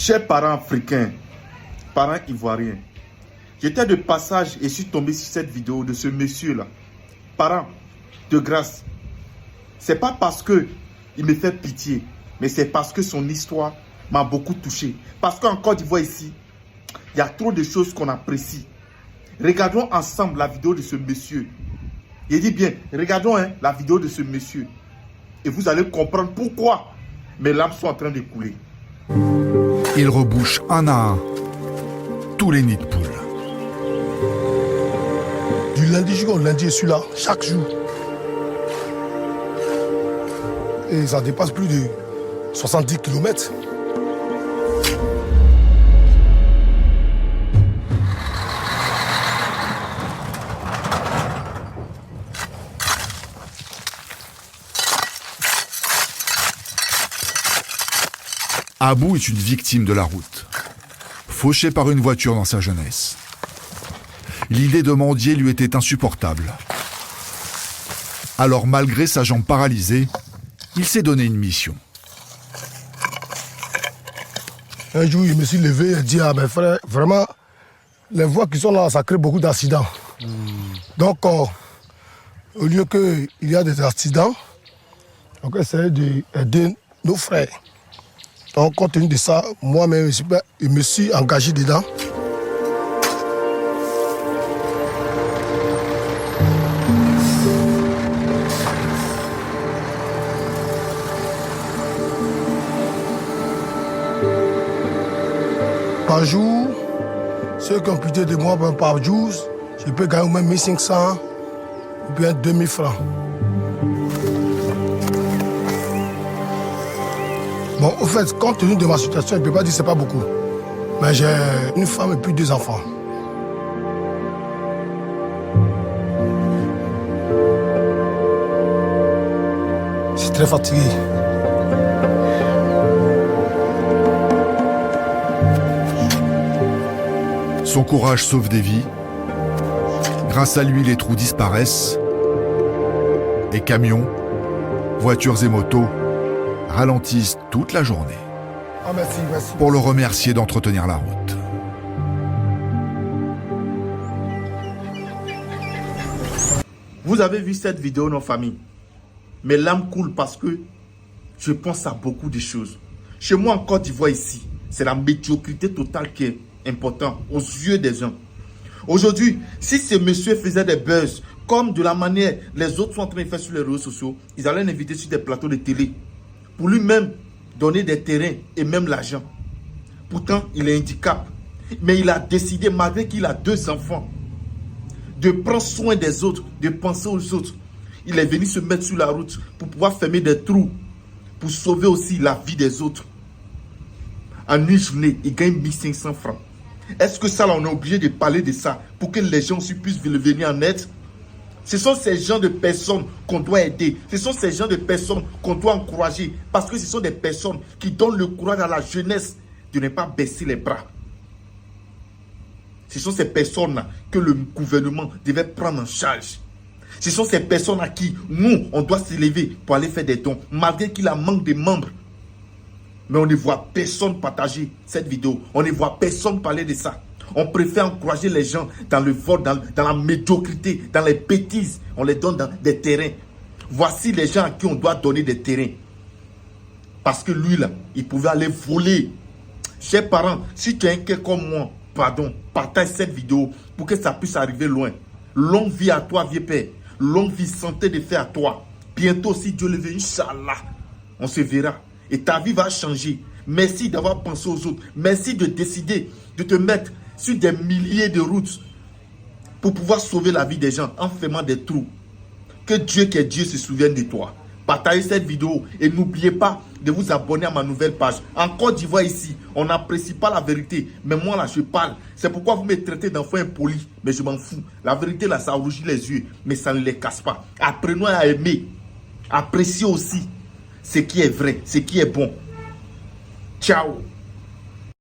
Chers parents africains, parents ivoiriens, j'étais de passage et suis tombé sur cette vidéo de ce monsieur-là. Parents, de grâce, c'est pas parce que il me fait pitié, mais c'est parce que son histoire m'a beaucoup touché. Parce qu'en Côte d'Ivoire ici, il y a trop de choses qu'on apprécie. Regardons ensemble la vidéo de ce monsieur. Il dit bien, regardons la vidéo de ce monsieur. Et vous allez comprendre pourquoi mes larmes sont en train de couler. Il rebouche un à un tous les nids de poules. Du lundi jusqu'au lundi, je suis là, chaque jour. Et ça dépasse plus de 70 km. Abou est une victime de la route, fauché par une voiture dans sa jeunesse. L'idée de mendier lui était insupportable. Alors, malgré sa jambe paralysée, il s'est donné une mission. Un jour, je me suis levé et dit à mes frères, vraiment, les voies qui sont là, ça crée beaucoup d'accidents. Donc, au lieu qu'il y ait des accidents, on va essayer d'aider nos frères. Donc, compte tenu de ça, moi-même, je me suis engagé dedans. Par jour, ceux qui ont pitié de moi par jour, je peux gagner au moins 1500 ou bien 2000 francs. Bon, au fait, compte tenu de ma situation, je ne peux pas dire que ce n'est pas beaucoup. Mais j'ai une femme et puis 2 enfants. Je suis très fatigué. Son courage sauve des vies. Grâce à lui, les trous disparaissent. Et camions, voitures et motos ralentissent toute la journée. Ah, merci. Pour le remercier d'entretenir la route. Vous avez vu cette vidéo, nos familles. Mes larmes coulent parce que je pense à beaucoup de choses. Chez moi en Côte d'Ivoire ici, c'est la médiocrité totale qui est importante aux yeux des gens. Aujourd'hui, si ce monsieur faisait des buzz, comme de la manière les autres sont en train de faire sur les réseaux sociaux, ils allaient l'inviter sur des plateaux de télé pour lui-même donner des terrains et même l'argent. Pourtant, il est handicap. Mais il a décidé, malgré qu'il a 2 enfants, de prendre soin des autres, de penser aux autres. Il est venu se mettre sur la route pour pouvoir fermer des trous, pour sauver aussi la vie des autres. En une journée, il gagne 1500 francs. Est-ce que ça, là, on est obligé de parler de ça pour que les gens aussi puissent venir en aide? Ce sont ces gens de personnes qu'on doit aider. Ce sont ces gens de personnes qu'on doit encourager. Parce que ce sont des personnes qui donnent le courage à la jeunesse de ne pas baisser les bras. Ce sont ces personnes-là que le gouvernement devait prendre en charge. Ce sont ces personnes à qui nous, on doit s'élever pour aller faire des dons. Malgré qu'il a manque de membres. Mais on ne voit personne partager cette vidéo. On ne voit personne parler de ça. On préfère encourager les gens dans le vol, dans la médiocrité, dans les bêtises. On les donne dans des terrains. Voici les gens à qui on doit donner des terrains. Parce que lui, là, il pouvait aller voler. Chers parents, si tu es inquiet comme moi, pardon, partage cette vidéo pour que ça puisse arriver loin. Longue vie à toi, vieux père. Longue vie, santé de faire à toi. Bientôt, si Dieu le veut, Inch'Allah, on se verra. Et ta vie va changer. Merci d'avoir pensé aux autres. Merci de décider de te mettre sur des milliers de routes pour pouvoir sauver la vie des gens en fermant des trous. Que Dieu qui est Dieu se souvienne de toi. Partagez cette vidéo et n'oubliez pas de vous abonner à ma nouvelle page. En Côte d'Ivoire ici, on n'apprécie pas la vérité. Mais moi là, je parle. C'est pourquoi vous me traitez d'enfant impoli. Mais je m'en fous. La vérité là, ça rougit les yeux. Mais ça ne les casse pas. Apprenons à aimer. Appréciez aussi ce qui est vrai, ce qui est bon. Ciao.